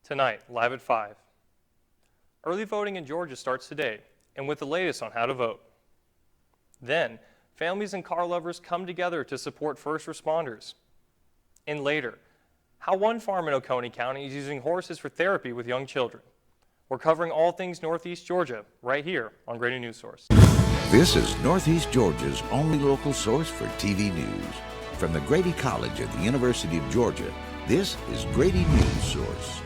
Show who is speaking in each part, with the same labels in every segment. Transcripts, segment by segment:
Speaker 1: Tonight, live at 5. Early voting in Georgia starts today, and with the latest on how to vote. Then, families and car lovers come together to support first responders. And later, how one farm in Oconee County is using horses for therapy with young children. We're covering all things Northeast Georgia right here on Grady Newsource.
Speaker 2: This is Northeast Georgia's only local source for TV news. From the Grady College at the University of Georgia, this is Grady Newsource.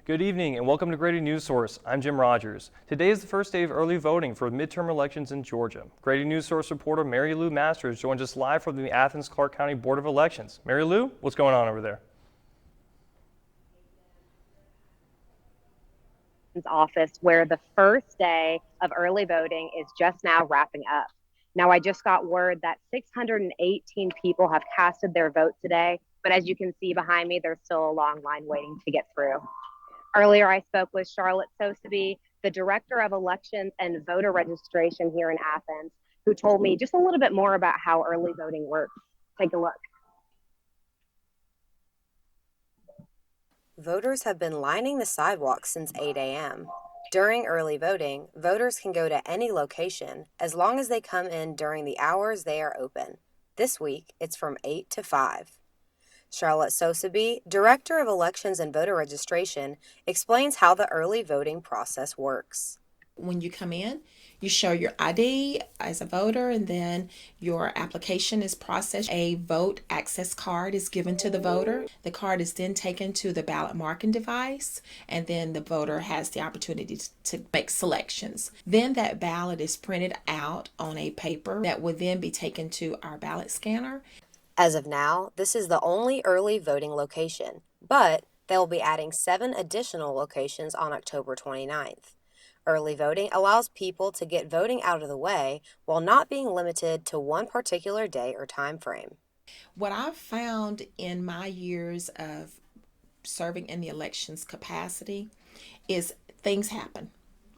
Speaker 1: Good evening and welcome to Grady Newsource. I'm Jim Rogers. Today is the first day of early voting for midterm elections in Georgia. Grady Newsource reporter Mary Lou Masters joins us live from the Athens-Clarke County Board of Elections. Mary Lou, what's going on over there?
Speaker 3: Office where the first day of early voting is just now wrapping up. Now, I just got word that 618 people have casted their vote today, but as you can see behind me, there's still a long line waiting to get through. Earlier, I spoke with Charlotte Soseby, the Director of Elections and Voter Registration here in Athens, who told me just a little bit more about how early voting works. Take a look.
Speaker 4: Voters have been lining the sidewalks since 8 a.m. During early voting, voters can go to any location as long as they come in during the hours they are open. This week, it's from 8 to 5. Charlotte Soseby, Director of Elections and Voter Registration, explains how the early voting process works.
Speaker 5: When you come in, you show your ID as a voter, and then your application is processed. A vote access card is given to the voter. The card is then taken to the ballot marking device, and then the voter has the opportunity to make selections. Then that ballot is printed out on a paper that will then be taken to our ballot scanner.
Speaker 4: As of now, this is the only early voting location, but they will be adding 7 additional locations on October 29th. Early voting allows people to get voting out of the way while not being limited to one particular day or time frame.
Speaker 5: What I've found in my years of serving in the elections capacity is things happen.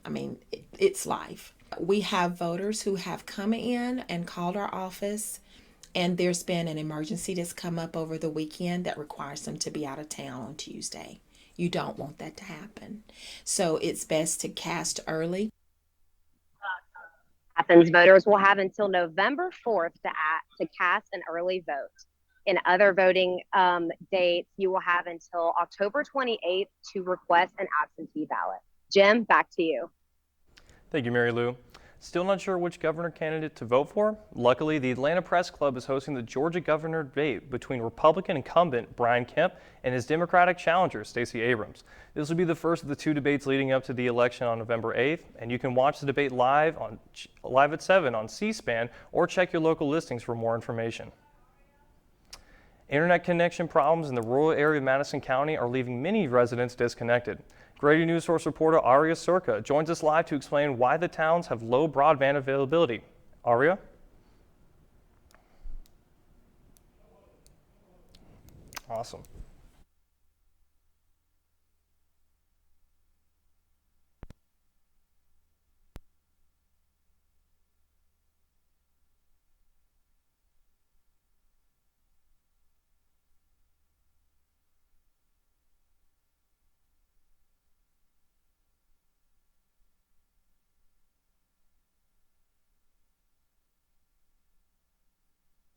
Speaker 5: I mean, it's life. We have voters who have come in and called our office, and there's been an emergency that's come up over the weekend that requires them to be out of town on Tuesday. You don't want that to happen. So it's best to cast early.
Speaker 3: Athens voters will have until November 4th to cast an early vote. In other voting dates, you will have until October 28th to request an absentee ballot. Jim, back to you.
Speaker 1: Thank you, Mary Lou. Still not sure which governor candidate to vote for? Luckily, the Atlanta Press Club is hosting the Georgia governor debate between Republican incumbent Kemp and his Democratic challenger Stacey Abrams. This will be the first of the 2 debates leading up to the election on November 8th, and you can watch the debate live at 7 on C-SPAN or check your local listings for more information. Internet connection problems in the rural area of Madison County are leaving many residents disconnected. Grady Newsource reporter Aria Surka joins us live to explain why the towns have low broadband availability. Aria? Awesome.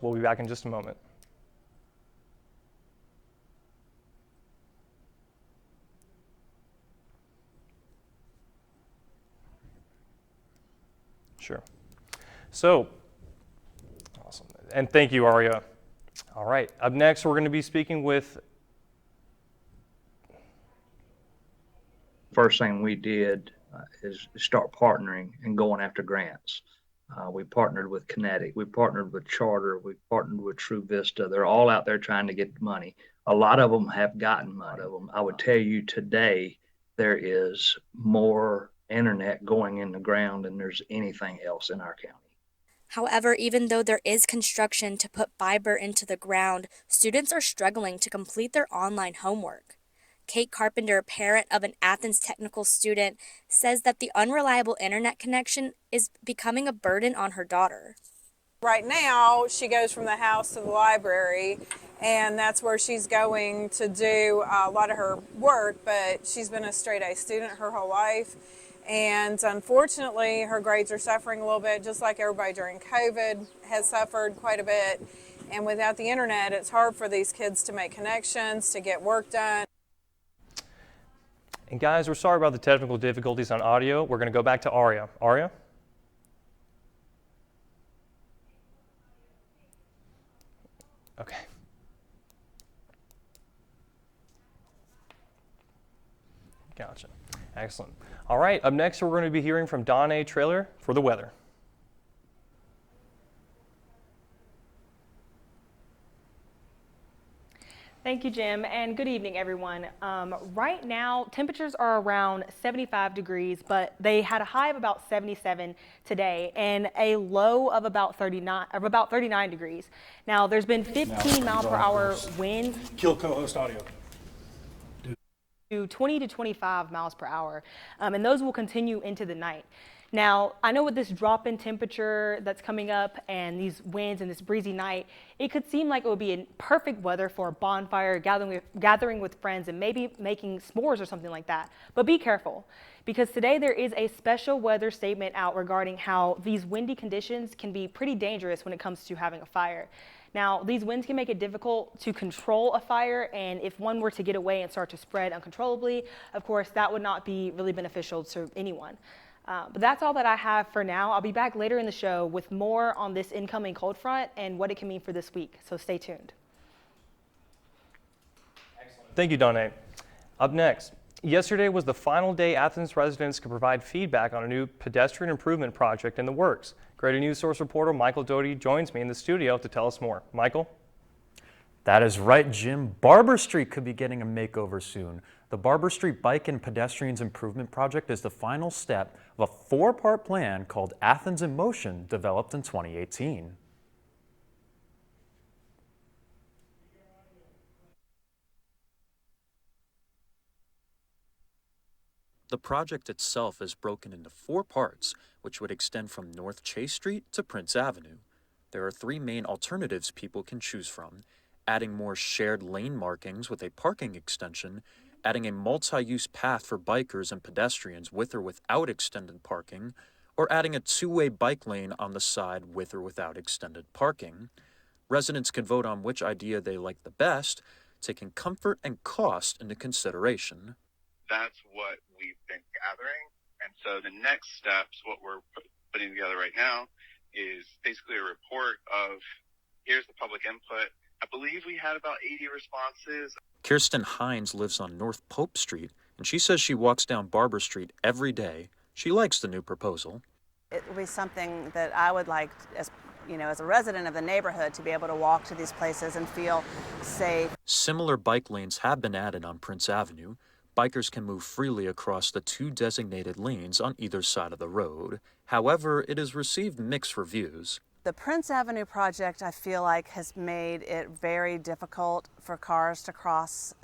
Speaker 1: We'll be back in just a moment. Sure. So, awesome. And thank you, Aria. All right. Up next, we're going to be speaking with.
Speaker 6: First thing we did is start partnering and going after grants. We partnered with Kinetic, we partnered with Charter, we partnered with True Vista. They're all out there trying to get money. A lot of them have gotten money. I would tell you today, there is more internet going in the ground than there's anything else in our county.
Speaker 7: However, even though there is construction to put fiber into the ground, students are struggling to complete their online homework. Kate Carpenter, parent of an Athens technical student, says that the unreliable internet connection is becoming a burden on her daughter.
Speaker 8: Right now, she goes from the house to the library, and that's where she's going to do a lot of her work, but she's been a straight A student her whole life. And unfortunately, her grades are suffering a little bit, just like everybody during COVID has suffered quite a bit. And without the internet, it's hard for these kids to make connections, to get work done.
Speaker 1: And guys, we're sorry about the technical difficulties on audio. We're going to go back to Aria. Aria? Okay. Gotcha. Excellent. All right, up next we're going to be hearing from Don A. Trailer for the weather.
Speaker 9: Thank you, Jim, and good evening, everyone. Right now, temperatures are around 75 degrees, but they had a high of about 77 today and a low of about 39 degrees. Now, there's been 15 mile per hour winds.
Speaker 10: Kill co-host audio.
Speaker 9: To 20 to 25 miles per hour, and those will continue into the night. Now, I know with this drop in temperature that's coming up and these winds and this breezy night, it could seem like it would be in perfect weather for a bonfire, gathering with friends, and maybe making s'mores or something like that. But be careful, because today there is a special weather statement out regarding how these windy conditions can be pretty dangerous when it comes to having a fire. Now, these winds can make it difficult to control a fire, and if one were to get away and start to spread uncontrollably, of course, that would not be really beneficial to anyone. But that's all that I have for now. I'll be back later in the show with more on this incoming cold front and what it can mean for this week, so stay tuned.
Speaker 1: Excellent. Thank you, Donna. Up next, yesterday was the final day Athens residents could provide feedback on a new pedestrian improvement project in the works. Grady Newsource reporter Michael Doty joins me in the studio to tell us more. Michael?
Speaker 11: That is right, Jim. Barber Street could be getting a makeover soon. The Barber Street Bike and Pedestrians Improvement Project is the final step of a four-part plan called Athens in Motion, developed in 2018. The project itself is broken into four parts, which would extend from North Chase Street to Prince Avenue. There are three main alternatives people can choose from: adding more shared lane markings with a parking extension, adding a multi-use path for bikers and pedestrians with or without extended parking, or adding a two-way bike lane on the side with or without extended parking. Residents can vote on which idea they like the best, taking comfort and cost into consideration.
Speaker 12: That's what we've been gathering. And so the next steps, what we're putting together right now, is basically a report of here's the public input. I believe we had about 80 responses.
Speaker 11: Kirsten Hines lives on North Pope Street, and she says she walks down Barber Street every day. She likes the new proposal.
Speaker 13: It would be something that I would like, as a resident of the neighborhood, to be able to walk to these places and feel safe.
Speaker 11: Similar bike lanes have been added on Prince Avenue. Bikers can move freely across the two designated lanes on either side of the road. However, it has received mixed reviews.
Speaker 13: The Prince Avenue project, I feel like, has made it very difficult for cars to cross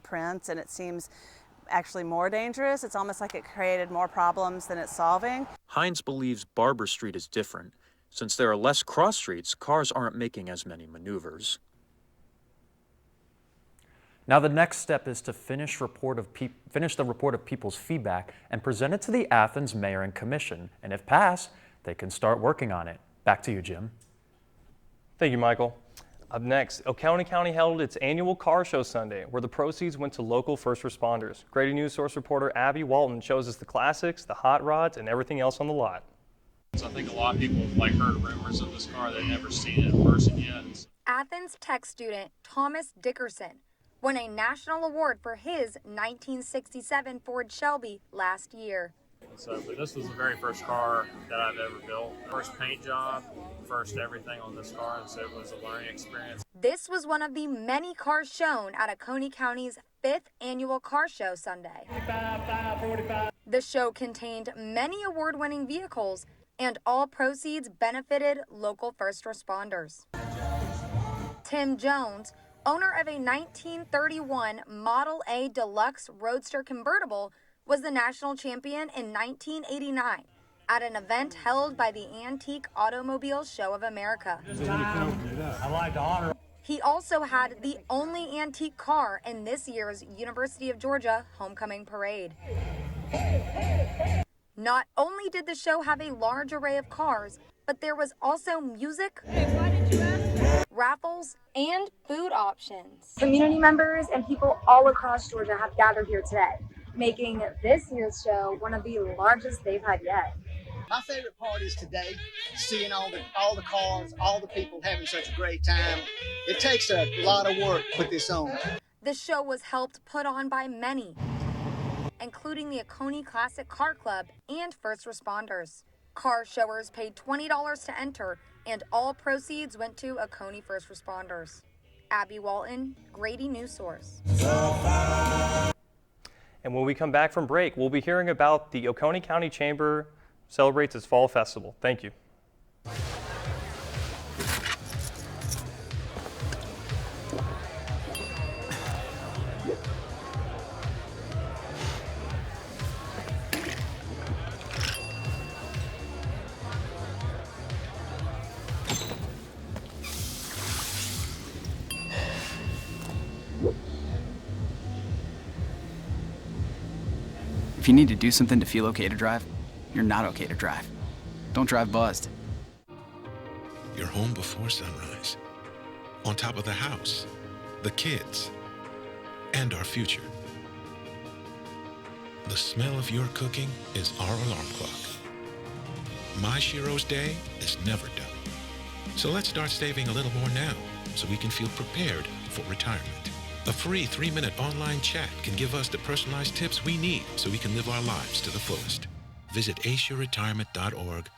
Speaker 13: Prince, and it seems actually more dangerous. It's almost like it created more problems than it's solving.
Speaker 11: Hines believes Barber Street is different. Since there are less cross streets, cars aren't making as many maneuvers. Now the next step is to finish the report of people's feedback and present it to the Athens Mayor and Commission. And if passed, they can start working on it. Back to you, Jim.
Speaker 1: Thank you, Michael. Up next, Oconee County held its annual car show Sunday, where the proceeds went to local first responders. Grady Newsource reporter Abby Walton shows us the classics, the hot rods, and everything else on the lot.
Speaker 14: So I think a lot of people have heard rumors of this car. They've never seen it in person yet.
Speaker 15: Athens Tech student Thomas Dickerson won a national award for his 1967 Ford Shelby last year.
Speaker 14: But this was the very first car that I've ever built. First paint job, first everything on this car, and so it was a learning experience.
Speaker 15: This was one of the many cars shown at Oconee County's 5th annual car show Sunday. 45. The show contained many award-winning vehicles, and all proceeds benefited local first responders. Tim Jones, owner of a 1931 Model A Deluxe Roadster convertible, was the national champion in 1989 at an event held by the Antique Automobile Show of America.
Speaker 10: I'd like to honor.
Speaker 15: He also had the only antique car in this year's University of Georgia Homecoming Parade. Not only did the show have a large array of cars, but there was also music, raffles, and food options.
Speaker 16: Community members and people all across Georgia have gathered here today, making this year's show one of the largest they've had yet.
Speaker 10: My favorite part is today, seeing all the cars, all the people having such a great time. It takes a lot of work to put this on.
Speaker 15: The show was helped put on by many, including the Oconee Classic Car Club and first responders. Car showers paid $20 to enter, and all proceeds went to Oconee first responders. Abby Walton, Grady Newsource.
Speaker 1: And when we come back from break, we'll be hearing about the Oconee County Chamber celebrates its fall festival. Thank you.
Speaker 17: If you need to do something to feel okay to drive, you're not okay to drive. Don't drive buzzed.
Speaker 18: You're home before sunrise, on top of the house, the kids, and our future. The smell of your cooking is our alarm clock. My Shiro's day is never done. So let's start saving a little more now so we can feel prepared for retirement. A free 3-minute online chat can give us the personalized tips we need so we can live our lives to the fullest. Visit aceyourretirement.org.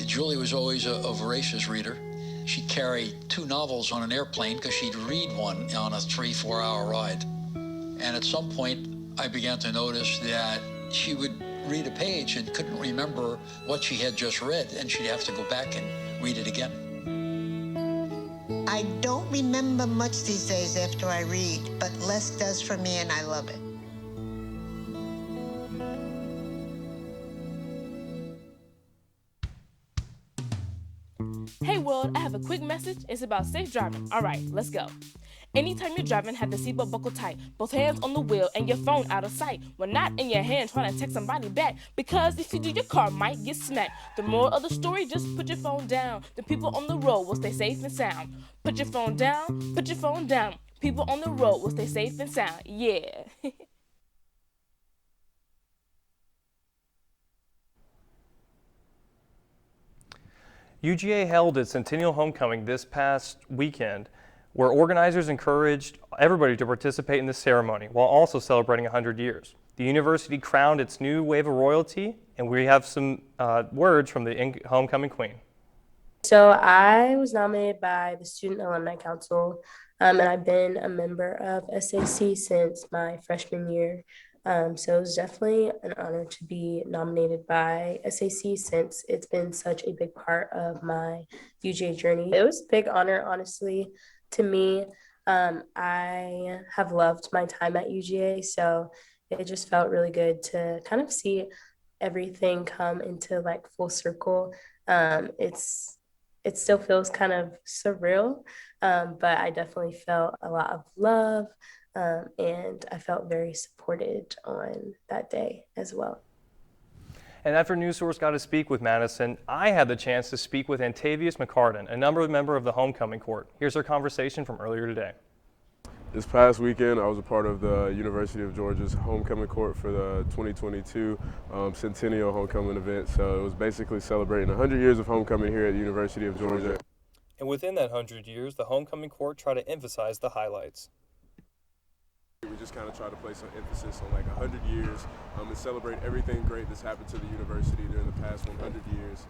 Speaker 19: Julie was always a voracious reader. She'd carry 2 novels on an airplane because she'd read one on a 3-4 hour ride. And at some point, I began to notice that she would read a page and couldn't remember what she had just read, and she'd have to go back and read it again.
Speaker 20: I don't remember much these days after I read, but less does for me, and I love it.
Speaker 21: Hey world, I have a quick message. It's about safe driving. All right, let's go. Anytime you're driving, have the seatbelt buckled tight. Both hands on the wheel and your phone out of sight. When not in your hand, trying to text somebody back. Because if you do, your car might get smacked. The moral of the story, just put your phone down. The people on the road will stay safe and sound. Put your phone down, put your phone down. People on the road will stay safe and sound. Yeah.
Speaker 1: UGA held its Centennial Homecoming this past weekend, where organizers encouraged everybody to participate in the ceremony while also celebrating 100 years. The university crowned its new wave of royalty, and we have some words from the homecoming queen.
Speaker 22: So I was nominated by the Student Alumni Council, and I've been a member of SAC since my freshman year. So it was definitely an honor to be nominated by SAC since it's been such a big part of my UGA journey. It was a big honor, honestly, to me. I have loved my time at UGA, so it just felt really good to kind of see everything come into like full circle. It still feels kind of surreal, but I definitely felt a lot of love. And I felt very supported on that day as well.
Speaker 1: And after Newsource got to speak with Madison, I had the chance to speak with Antavius McCartan, a member of the homecoming court. Here's our conversation from earlier today.
Speaker 23: This past weekend, I was a part of the University of Georgia's homecoming court for the 2022 Centennial homecoming event. So it was basically celebrating 100 years of homecoming here at the University of Georgia.
Speaker 1: And within that 100 years, the homecoming court tried to emphasize the highlights.
Speaker 23: We just kind of try to place some emphasis on like 100 years and celebrate everything great that's happened to the university during the past 100 years.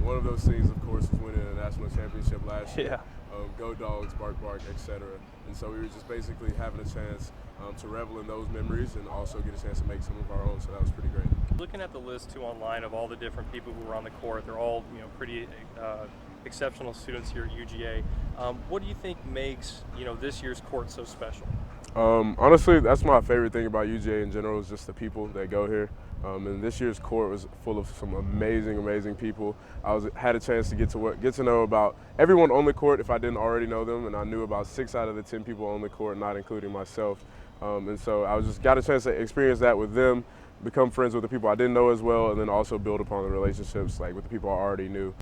Speaker 23: One of those things, of course, was winning a national championship last year. Go Dogs, Bark Bark, etc. And so we were just basically having a chance to revel in those memories and also get a chance to make some of our own. So that was pretty great.
Speaker 1: Looking at the list too online of all the different people who were on the court, they're all pretty exceptional students here at UGA. What do you think makes this year's court so special?
Speaker 23: Honestly, that's my favorite thing about UGA in general is just the people that go here. And this year's court was full of some amazing people. Had a chance to get to know about everyone on the court if I didn't already know them, and I knew about 6 out of the 10 people on the court, not including myself. And so I got a chance to experience that with them, become friends with the people I didn't know as well, and then also build upon the relationships like with the people I already knew.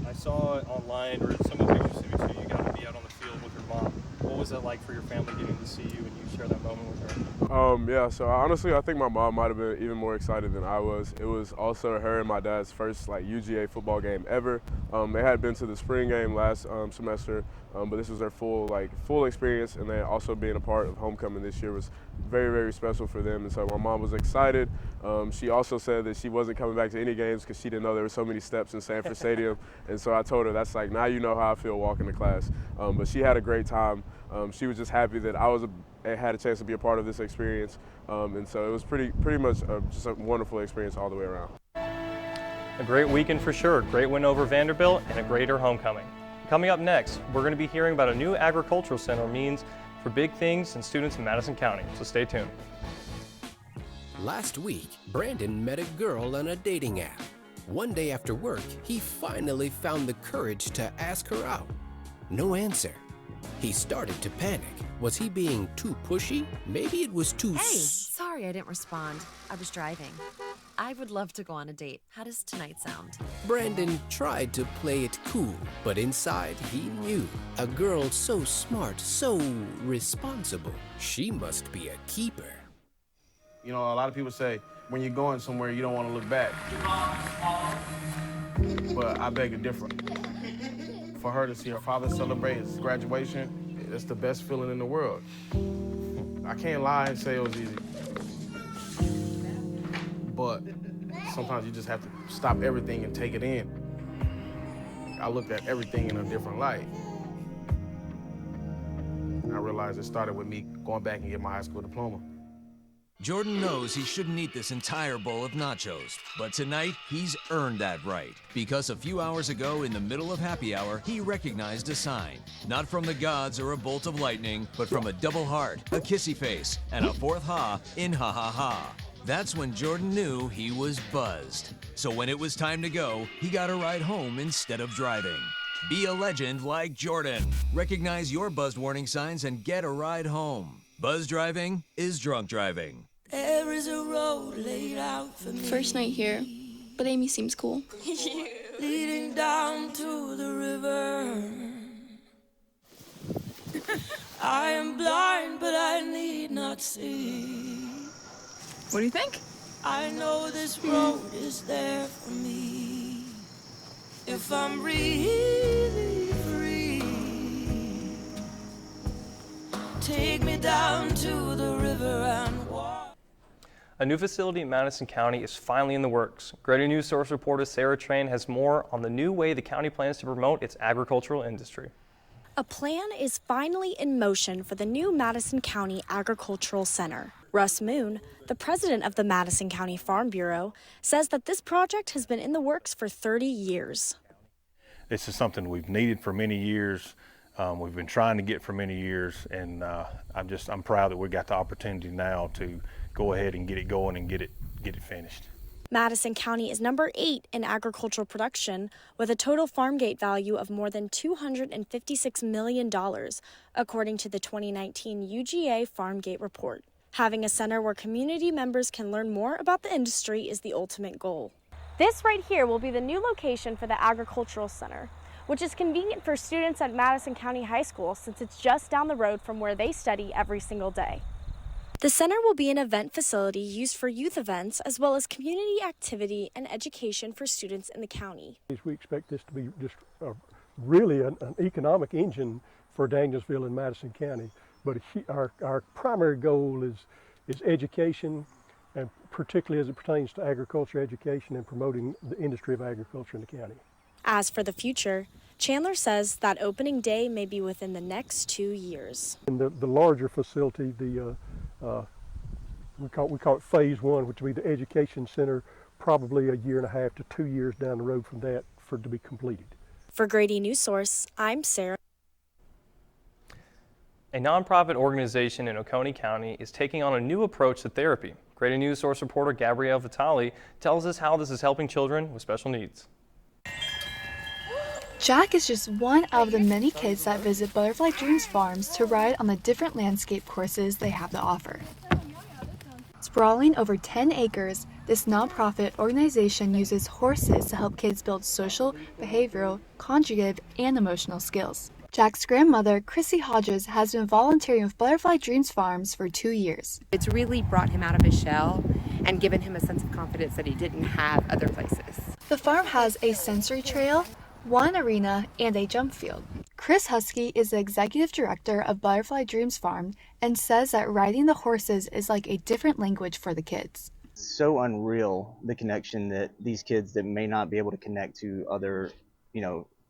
Speaker 1: I saw online, or some of the pictures of you two, you got to be out on the field with your mom. What was it like for your family getting to see you and you share that moment with her?
Speaker 23: Yeah, so honestly, I think my mom might have been even more excited than I was. It was also her and my dad's first UGA football game ever. They had been to the spring game last semester, but this was their full experience, and then also being a part of homecoming this year was very special for them. And so my mom was excited. She also said that she wasn't coming back to any games because she didn't know there were so many steps in Sanford Stadium. And so I told her, that's now you know how I feel walking to class. But she had a great time. She was just happy that I had a chance to be a part of this experience. And so it was pretty much just a wonderful experience all the way around.
Speaker 1: A great weekend for sure. Great win over Vanderbilt and a greater homecoming. Coming up next, we're going to be hearing about a new agricultural center means for big things and students in Madison County. So stay tuned.
Speaker 2: Last week, Brandon met a girl on a dating app. One day after work, he finally found the courage to ask her out. No answer. He started to panic. Was he being too pushy? Maybe it was too...
Speaker 4: Hey, sorry I didn't respond. I was driving. I would love to go on a date. How does tonight sound?
Speaker 2: Brandon tried to play it cool, but inside he knew. A girl so smart, so responsible. She must be a keeper.
Speaker 5: You know, a lot of people say, when you're going somewhere, you don't want to look back. But I beg to differ. For her to see her father celebrate his graduation, it's the best feeling in the world. I can't lie and say it was easy. But sometimes you just have to stop everything and take it in. I looked at everything in a different light. I realized it started with me going back and getting my high school diploma.
Speaker 24: Jordan knows he shouldn't eat this entire bowl of nachos, but tonight he's earned that right. Because a few hours ago in the middle of happy hour, he recognized a sign. Not from the gods or a bolt of lightning, but from a double heart, a kissy face, and a fourth ha in ha ha ha. That's when Jordan knew he was buzzed. So when it was time to go, he got a ride home instead of driving. Be a legend like Jordan. Recognize your buzzed warning signs and get a ride home. Buzz driving is drunk driving.
Speaker 25: There is a road laid out for me. First night here, but Amy seems cool. Leading down to the river. I am blind, but I need not see.
Speaker 26: What do you think?
Speaker 25: I know this road is there for me. If I'm really free, take me down to the river and walk.
Speaker 1: A new facility in Madison County is finally in the works. Grady Newsource reporter Sarah Train has more on the new way the county plans to promote its agricultural industry.
Speaker 7: A plan is finally in motion for the new Madison County Agricultural Center. Russ Moon, the president of the Madison County Farm Bureau, says that this project has been in the works for 30 years.
Speaker 27: This is something we've needed for many years. We've been trying to get for many years, and I'm proud that we got the opportunity now to go ahead and get it going and get it finished.
Speaker 7: Madison County is number 8 in agricultural production, with a total farm gate value of more than $256 million, according to the 2019 UGA Farm Gate Report. Having a center where community members can learn more about the industry is the ultimate goal. This right here will be the new location for the Agricultural Center, which is convenient for students at Madison County High School since it's just down the road from where they study every single day. The center will be an event facility used for youth events as well as community activity and education for students in the county.
Speaker 28: We expect this to be just really an economic engine for Danielsville and Madison County. But our primary goal is education, and particularly as it pertains to agriculture education and promoting the industry of agriculture in the county.
Speaker 7: As for the future, Chandler says that opening day may be within the next 2 years.
Speaker 28: In the larger facility, we call it phase 1, which will be the education center, probably a year and a half to 2 years down the road from that for it to be completed.
Speaker 7: For Grady Newsource, I'm Sarah.
Speaker 1: A nonprofit organization in Oconee County is taking on a new approach to therapy. Grady Newsource reporter Gabrielle Vitale tells us how this is helping children with special needs.
Speaker 3: Jack is just one of the many kids that visit Butterfly Dreams Farms to ride on the different landscape courses they have to offer. Sprawling over 10 acres, this nonprofit organization uses horses to help kids build social, behavioral, cognitive, and emotional skills. Jack's grandmother, Chrissy Hodges, has been volunteering with Butterfly Dreams Farms for 2 years.
Speaker 6: It's really brought him out of his shell and given him a sense of confidence that he didn't have other places.
Speaker 3: The farm has a sensory trail, one arena, and a jump field. Chris Husky is the executive director of Butterfly Dreams Farm and says that riding the horses is like a different language for the kids.
Speaker 8: So unreal, the connection that these kids that may not be able to connect to other,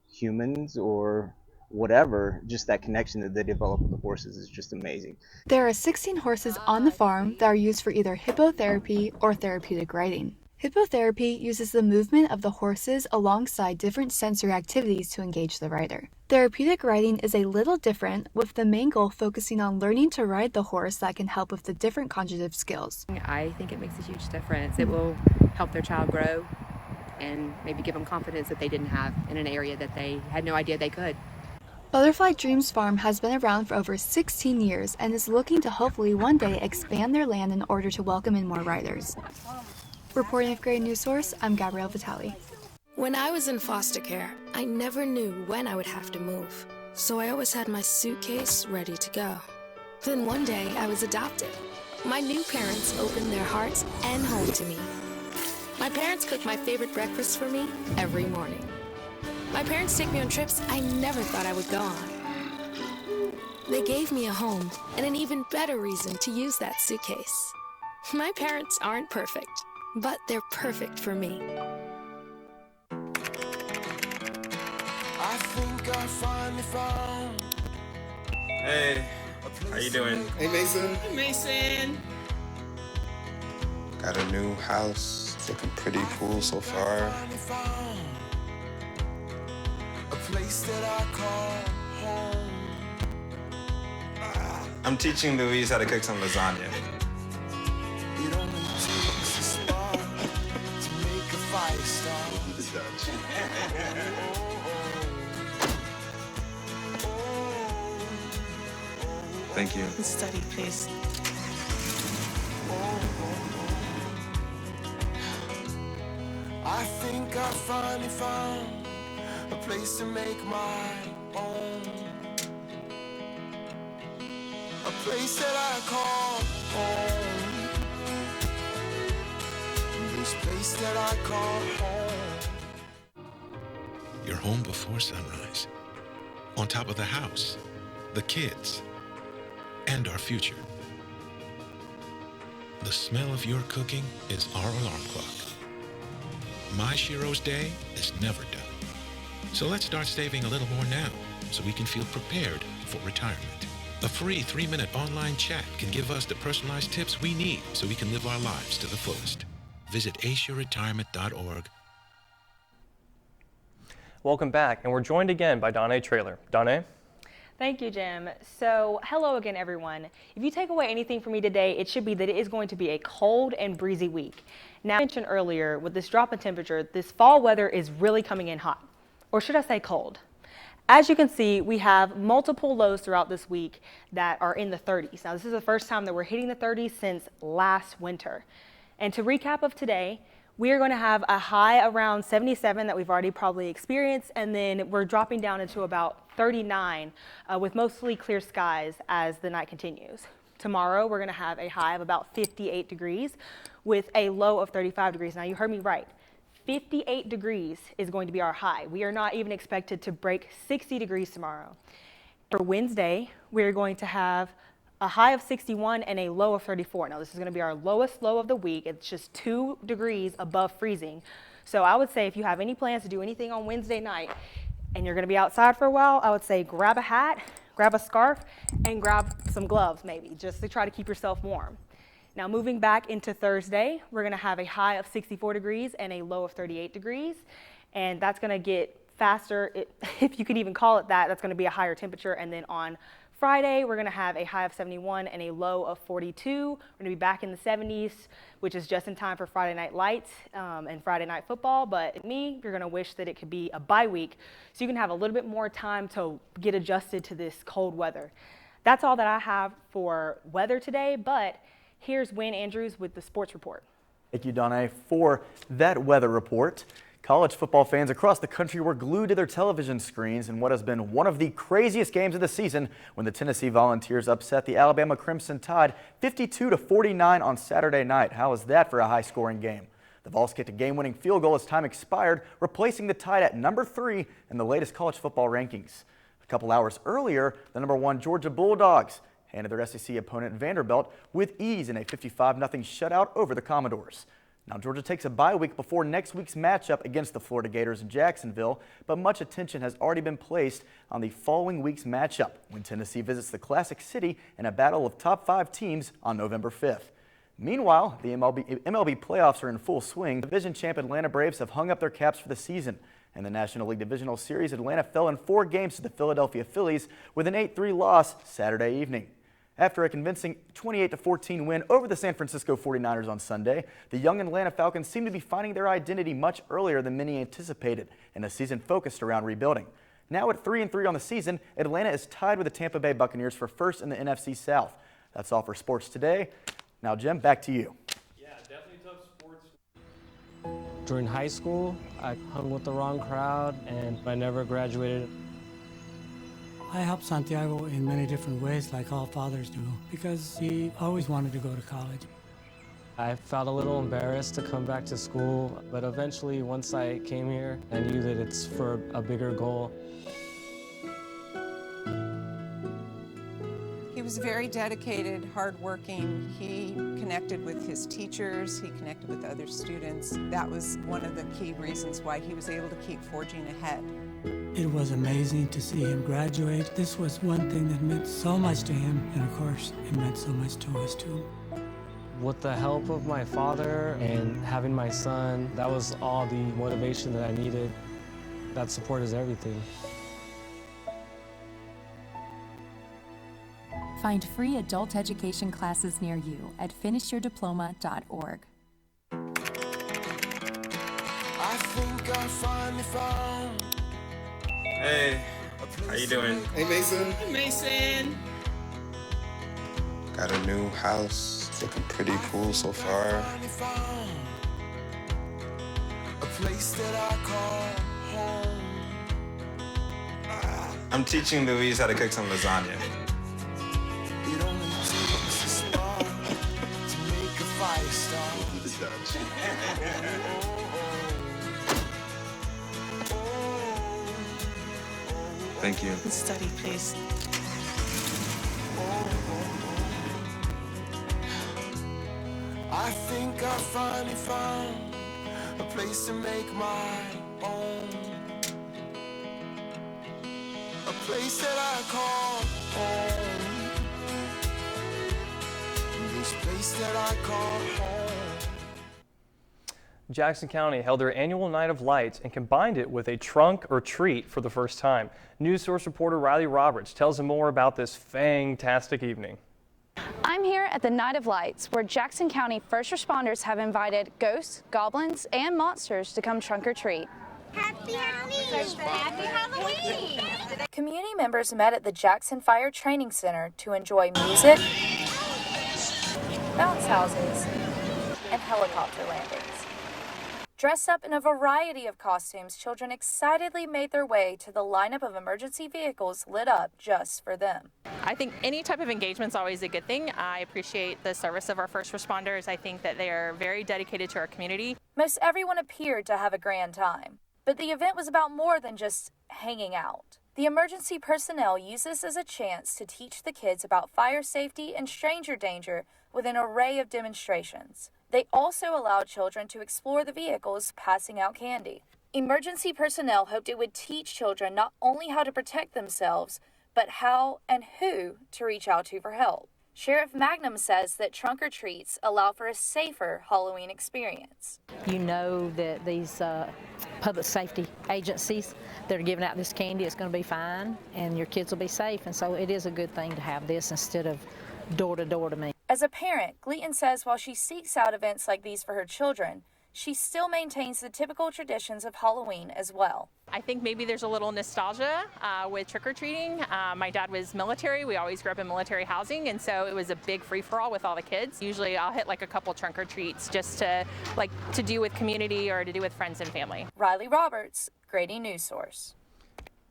Speaker 8: humans or whatever, just that connection that they develop with the horses is just amazing.
Speaker 3: There are 16 horses on the farm that are used for either hippotherapy or therapeutic riding. Hippotherapy uses the movement of the horses alongside different sensory activities to engage the rider. Therapeutic riding is a little different, with the main goal focusing on learning to ride the horse that can help with the different cognitive skills.
Speaker 6: I think it makes a huge difference. It will help their child grow and maybe give them confidence that they didn't have in an area that they had no idea they could.
Speaker 3: Butterfly Dreams Farm has been around for over 16 years and is looking to hopefully one day expand their land in order to welcome in more riders. Reporting with Grady Newsource, I'm Gabrielle Vitale.
Speaker 25: When I was in foster care, I never knew when I would have to move, so I always had my suitcase ready to go. Then one day, I was adopted. My new parents opened their hearts and home to me. My parents cook my favorite breakfast for me every morning. My parents take me on trips I never thought I would go on. They gave me a home and an even better reason to use that suitcase. My parents aren't perfect, but they're perfect for me.
Speaker 9: I think I finally found.
Speaker 11: Hey, how you doing?
Speaker 9: Hey, Mason.
Speaker 11: Hey, Mason. Got a new house. It's looking pretty cool so far.
Speaker 9: A place that I call home.
Speaker 11: I'm teaching Louise how to cook some lasagna.
Speaker 9: You don't need to spark to make a fire start.
Speaker 11: Thank you.
Speaker 25: Study, please.
Speaker 9: I think I finally found a place to make my own. A place that I call home. This place that I call home.
Speaker 18: You're home before sunrise. On top of the house, the kids, and our future. The smell of your cooking is our alarm clock. My Shiro's day is never done. So let's start saving a little more now so we can feel prepared for retirement. A free 3-minute online chat can give us the personalized tips we need so we can live our lives to the fullest. Visit aceyourretirement.org.
Speaker 1: Welcome back, and we're joined again by Donna Traylor. Donna?
Speaker 12: Thank you, Jim. So, hello again, everyone. If you take away anything from me today, it should be that it is going to be a cold and breezy week. Now, I mentioned earlier, with this drop in temperature, this fall weather is really coming in hot. Or should I say cold? As you can see, we have multiple lows throughout this week that are in the 30s. Now, this is the first time that we're hitting the 30s since last winter. And to recap of today, we are going to have a high around 77 that we've already probably experienced, and then we're dropping down into about 39 with mostly clear skies as the night continues. Tomorrow, we're going to have a high of about 58 degrees with a low of 35 degrees. Now, you heard me right. 58 degrees is going to be our high. We are not even expected to break 60 degrees tomorrow. For Wednesday, we're going to have a high of 61 and a low of 34. Now, this is going to be our lowest low of the week. It's just 2 degrees above freezing. So I would say if you have any plans to do anything on Wednesday night and you're going to be outside for a while, I would say grab a hat, grab a scarf, and grab some gloves maybe, just to try to keep yourself warm. Now, moving back into Thursday, we're going to have a high of 64 degrees and a low of 38 degrees. And that's going to get faster, if you could even call it that. That's going to be a higher temperature. And then on Friday, we're going to have a high of 71 and a low of 42. We're going to be back in the 70s, which is just in time for Friday Night Lights and Friday Night Football. But you're going to wish that it could be a bye week so you can have a little bit more time to get adjusted to this cold weather. That's all that I have for weather today, but here's Wayne Andrews with the sports report.
Speaker 10: Thank you, Donna, for that weather report. College football fans across the country were glued to their television screens in what has been one of the craziest games of the season when the Tennessee Volunteers upset the Alabama Crimson Tide 52-49 on Saturday night. How was that for a high-scoring game? The Vols kicked a game-winning field goal as time expired, replacing the Tide at number 3 in the latest college football rankings. A couple hours earlier, the number 1 Georgia Bulldogs handed their SEC opponent Vanderbilt with ease in a 55-0 shutout over the Commodores. Now, Georgia takes a bye week before next week's matchup against the Florida Gators in Jacksonville, but much attention has already been placed on the following week's matchup when Tennessee visits the Classic City in a battle of top 5 teams on November 5th. Meanwhile, the MLB playoffs are in full swing. Division champ Atlanta Braves have hung up their caps for the season. In the National League Divisional Series, Atlanta fell in 4 games to the Philadelphia Phillies with an 8-3 loss Saturday evening. After a convincing 28-14 win over the San Francisco 49ers on Sunday, the young Atlanta Falcons seem to be finding their identity much earlier than many anticipated in a season focused around rebuilding. Now at 3-3 on the season, Atlanta is tied with the Tampa Bay Buccaneers for first in the NFC South. That's all for sports today. Now, Jim, back to you.
Speaker 13: Yeah, definitely tough sports. During high school, I hung with the wrong crowd and I never graduated.
Speaker 14: I helped Santiago in many different ways, like all fathers do, because he always wanted to go to college.
Speaker 13: I felt a little embarrassed to come back to school, but eventually, once I came here, I knew that it's for a bigger goal.
Speaker 15: He was very dedicated, hardworking. He connected with his teachers, he connected with other students. That was one of the key reasons why he was able to keep forging ahead.
Speaker 14: It was amazing to see him graduate. This was one thing that meant so much to him, and of course, it meant so much to us too.
Speaker 13: With the help of my father and having my son, that was all the motivation that I needed. That support is everything.
Speaker 16: Find free adult education classes near you at finishyourdiploma.org.
Speaker 9: I think I finally found.
Speaker 17: Hey, how you doing?
Speaker 11: Hey, Mason.
Speaker 21: Hey, Mason.
Speaker 11: Got a new house. It's looking pretty cool so far.
Speaker 9: A place that I call home.
Speaker 17: I'm teaching Louise how to cook some lasagna.
Speaker 9: It only takes a spark to make a fire start.
Speaker 17: Thank you.
Speaker 21: Study, please.
Speaker 9: I think I finally found a place to make my own. A place that I call home. This place that I call home.
Speaker 1: Jackson County held their annual Night of Lights and combined it with a trunk or treat for the first time. Newsource reporter Riley Roberts tells them more about this fantastic evening.
Speaker 19: I'm here at the Night of Lights, where Jackson County first responders have invited ghosts, goblins, and monsters to come trunk or treat.
Speaker 20: Happy Halloween! Happy Halloween!
Speaker 19: Community members met at the Jackson Fire Training Center to enjoy music, bounce houses, and helicopter landings. Dressed up in a variety of costumes, children excitedly made their way to the lineup of emergency vehicles lit up just for them.
Speaker 29: I think any type of engagement is always a good thing. I appreciate the service of our first responders. I think that they are very dedicated to our community.
Speaker 19: Most everyone appeared to have a grand time, but the event was about more than just hanging out. The emergency personnel used this as a chance to teach the kids about fire safety and stranger danger with an array of demonstrations. They also allowed children to explore the vehicles, passing out candy. Emergency personnel hoped it would teach children not only how to protect themselves, but how and who to reach out to for help. Sheriff Magnum says that trunk or treats allow for a safer Halloween experience.
Speaker 30: You know that these
Speaker 2: public safety agencies that are giving out this candy. It's going to be fine, and your kids will be safe. And so it is a good thing to have this instead of door to door to me.
Speaker 19: As a parent, Gleaton says while she seeks out events like these for her children, she still maintains the typical traditions of Halloween as well.
Speaker 29: I think maybe there's a little nostalgia with trick-or-treating. My dad was military. We always grew up in military housing, and so it was a big free-for-all with all the kids. Usually I'll hit like a couple trunk-or-treats just to do with community or to do with friends and family.
Speaker 19: Riley Roberts, Grady Newsource.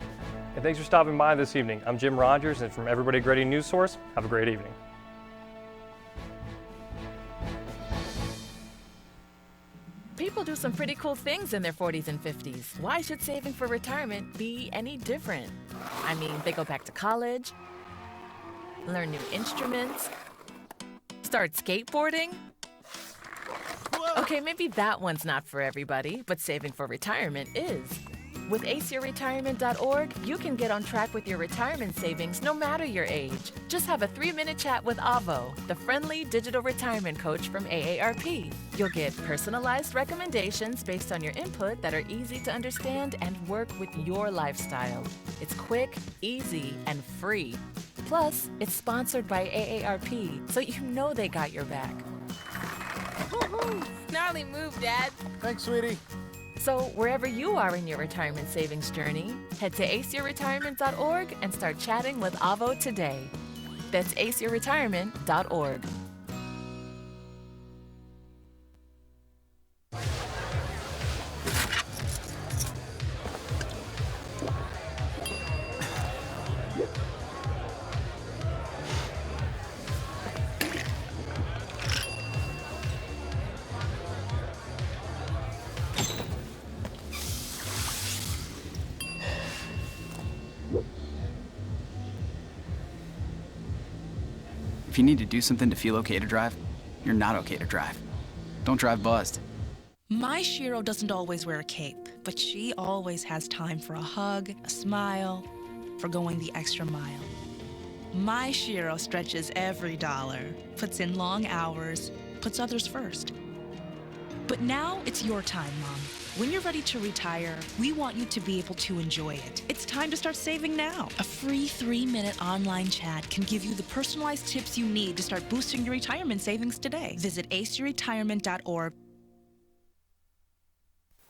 Speaker 1: And thanks for stopping by this evening. I'm Jim Rogers, and from everybody at Grady Newsource, have a great evening.
Speaker 4: People do some pretty cool things in their 40s and 50s. Why should saving for retirement be any different? I mean, they go back to college, learn new instruments, start skateboarding. Okay, maybe that one's not for everybody, but saving for retirement is. With aceyourretirement.org, you can get on track with your retirement savings no matter your age. Just have a 3-minute chat with Avo, the friendly digital retirement coach from AARP. You'll get personalized recommendations based on your input that are easy to understand and work with your lifestyle. It's quick, easy, and free. Plus, it's sponsored by AARP, so you know they got your back.
Speaker 21: Woohoo! Gnarly move, Dad.
Speaker 4: Thanks, sweetie. So wherever you are in your retirement savings journey, head to aceyourretirement.org and start chatting with Avo today. That's aceyourretirement.org.
Speaker 5: If you need to do something to feel okay to drive, you're not okay to drive. Don't drive buzzed.
Speaker 22: My Shiro doesn't always wear a cape, but she always has time for a hug, a smile, for going the extra mile. My Shiro stretches every dollar, puts in long hours, puts others first. But now it's your time, Mom. When you're ready to retire, we want you to be able to enjoy it. It's time to start saving now. A free 3-minute online chat can give you the personalized tips you need to start boosting your retirement savings today. Visit aceyourretirement.org.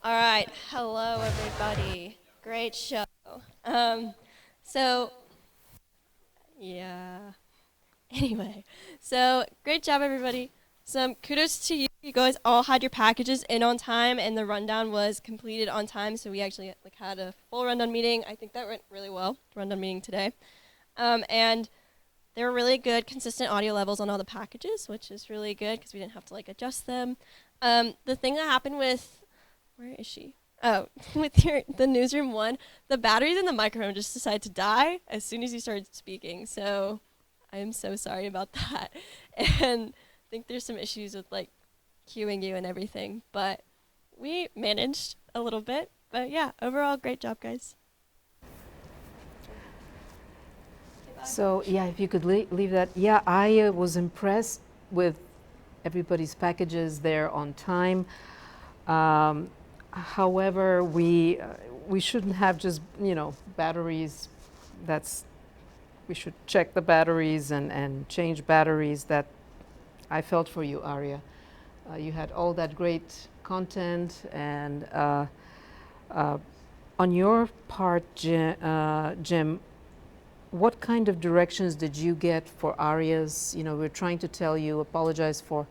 Speaker 23: All right, hello everybody. Great show. Anyway, great job everybody. Some kudos to you. You guys all had your packages in on time, and the rundown was completed on time. So we actually had a full rundown meeting. I think that went really well. The rundown meeting today, and there were really good, consistent audio levels on all the packages, which is really good because we didn't have to adjust them. The thing that happened with, where is she? Oh, with the newsroom one, the batteries in the microphone just decided to die as soon as you started speaking. So I am so sorry about that, and I think there's some issues with queuing you and everything, but we managed a little bit. But yeah, overall, great job, guys.
Speaker 24: So yeah, if you could leave that. Yeah, I was impressed with everybody's packages there on time. However, we shouldn't have just batteries. We should check the batteries and change batteries. That I felt for you, Aria. You had all that great content, and on your part, Jim, what kind of directions did you get for Aria's? We're trying to tell you, apologize for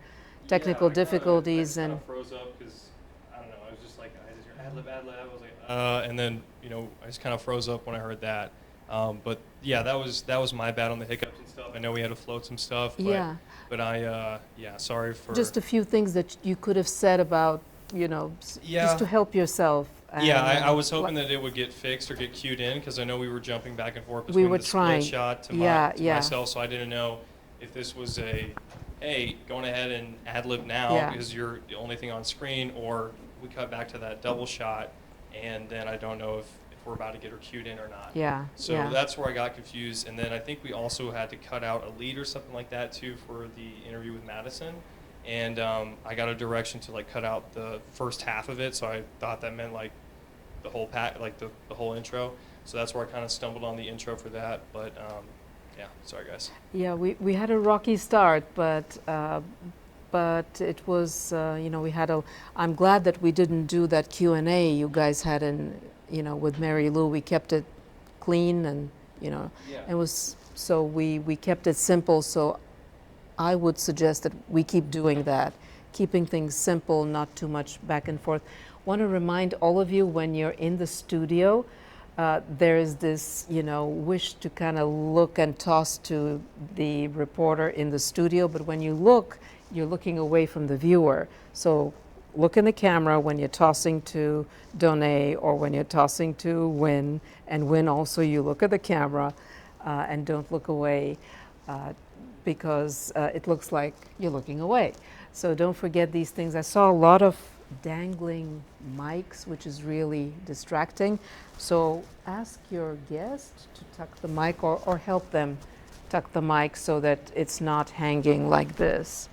Speaker 24: technical difficulties.
Speaker 1: I kind of froze up because, I don't know, I was just like, I just heard ad-lib. I was like, and then, I just kind of froze up when I heard that. But yeah, that was my bad on the hiccups and stuff. I know we had to float some stuff, but,
Speaker 24: yeah.
Speaker 1: But sorry for...
Speaker 24: Just a few things that you could have said about, just to help yourself.
Speaker 1: Yeah, I was hoping that it would get fixed or get queued in, because I know we were jumping back and forth
Speaker 24: We
Speaker 1: between
Speaker 24: were
Speaker 1: the
Speaker 24: trying.
Speaker 1: split shot to myself, so I didn't know if this was hey, going ahead and ad-lib now because you're the only thing on screen, or we cut back to that double shot, and then I don't know if we're about to get her queued in or not.
Speaker 24: Yeah.
Speaker 1: So that's where I got confused, and then I think we also had to cut out a lead or something like that too for the interview with Madison, and I got a direction to cut out the first half of it, so I thought that meant the whole pack, like the whole intro. So that's where I kind of stumbled on the intro for that. But yeah, sorry guys.
Speaker 24: Yeah, we had a rocky start, but it was, you know, we had a. I'm glad that we didn't do that Q&A you guys had in, you know, with Mary Lou. We kept it clean and, you know, it was, so we kept it simple. So I would suggest that we keep doing that, keeping things simple, not too much back and forth. Want to remind all of you, when you're in the studio, there is this, you know, wish to kind of look and toss to the reporter in the studio, but when you look, you're looking away from the viewer. So look in the camera when you're tossing to Donay or when you're tossing to Win, and Win also, you look at the camera and don't look away because it looks like you're looking away. So don't forget these things. I saw a lot of dangling mics, which is really distracting. So ask your guest to tuck the mic or help them tuck the mic so that it's not hanging like this.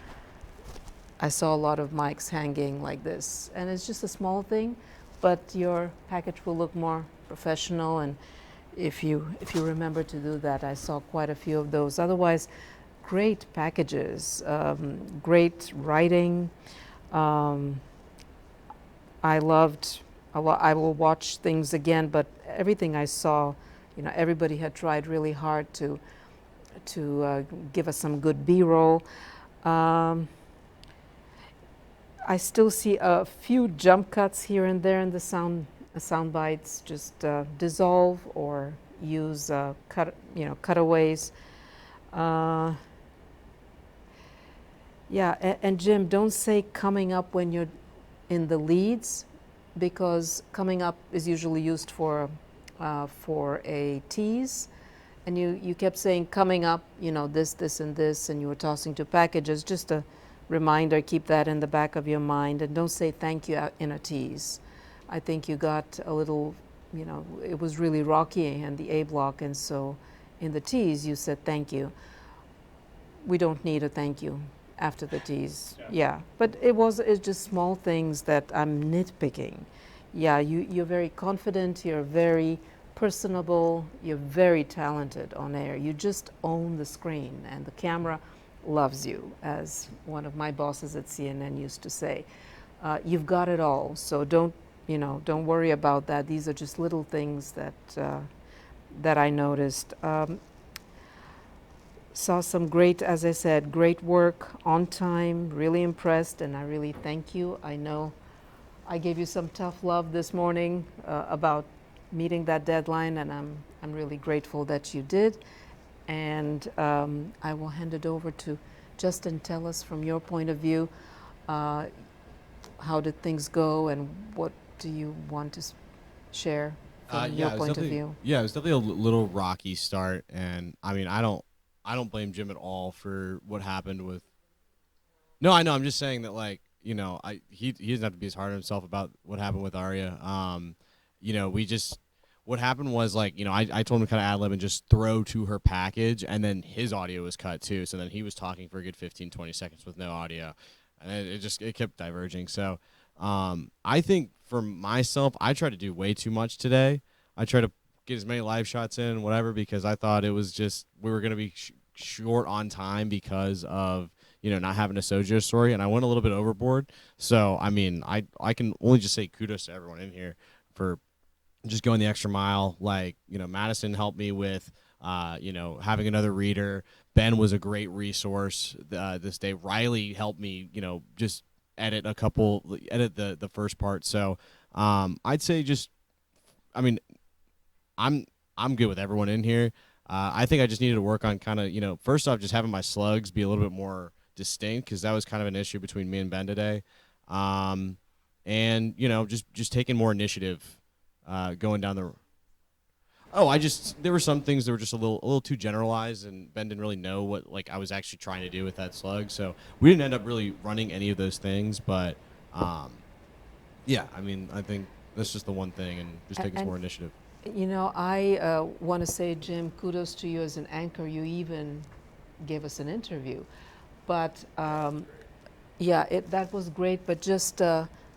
Speaker 24: I saw a lot of mics hanging like this, and it's just a small thing, but your package will look more professional, and if you remember to do that, I saw quite a few of those. Otherwise, great packages, great writing. I loved a lot. I will watch things again, but everything I saw, you know, everybody had tried really hard to give us some good B-roll. I still see a few jump cuts here and there in the sound bites. Just dissolve or use cutaways. Yeah, and Jim, don't say coming up when you're in the leads, because coming up is usually used for a tease, and you kept saying coming up, you know, this, and this, and you were tossing to packages. Just a reminder, keep that in the back of your mind, and don't say thank you in a tease. I think you got a little, you know, it was really rocky and the A block, and so in the tease you said thank you. We don't need a thank you after the tease. Yeah, but it's just small things that I'm nitpicking. Yeah, you're very confident, you're very personable, you're very talented on air. You just own the screen, and the camera loves you, as one of my bosses at CNN used to say. You've got it all, so don't worry about that. These are just little things that I noticed. Saw some great, as I said, great work on time, really impressed, and I really thank you. I know I gave you some tough love this morning about meeting that deadline, and I'm really grateful that you did. And I will hand it over to Justin. Tell us from your point of view, how did things go, and what do you want to share from your point of view?
Speaker 3: Yeah, it was definitely a little rocky start, and I mean, I don't blame Jim at all for what happened with. No, I know. I'm just saying that, like, you know, he doesn't have to be as hard on himself about what happened with Arya. You know, what happened was, like, you know, I told him to kind of ad-lib and just throw to her package, and then his audio was cut too. So then he was talking for a good 15, 20 seconds with no audio, and it kept diverging. So I think for myself, I tried to do way too much today. I tried to get as many live shots in, whatever, because I thought it was just we were going to be short on time because of, you know, not having a Sojo story, and I went a little bit overboard. So I mean, I can only just say kudos to everyone in here for just going the extra mile. Like, you know, Madison helped me with, you know, having another reader. Ben was a great resource this day. Riley helped me, you know, just edit the first part. So I'd say just, I mean, I'm good with everyone in here. I think I just needed to work on kind of, you know, first off, just having my slugs be a little bit more distinct, because that was kind of an issue between me and Ben today. And, you know, just taking more initiative. Going down the. Oh, there were some things that were just a little too generalized, and Ben didn't really know what, like, I was actually trying to do with that slug. So we didn't end up really running any of those things, but yeah, I mean, I think that's just the one thing, and just taking some more initiative.
Speaker 24: You know, I want to say, Jim, kudos to you as an anchor. You even gave us an interview, but yeah, that was great. But just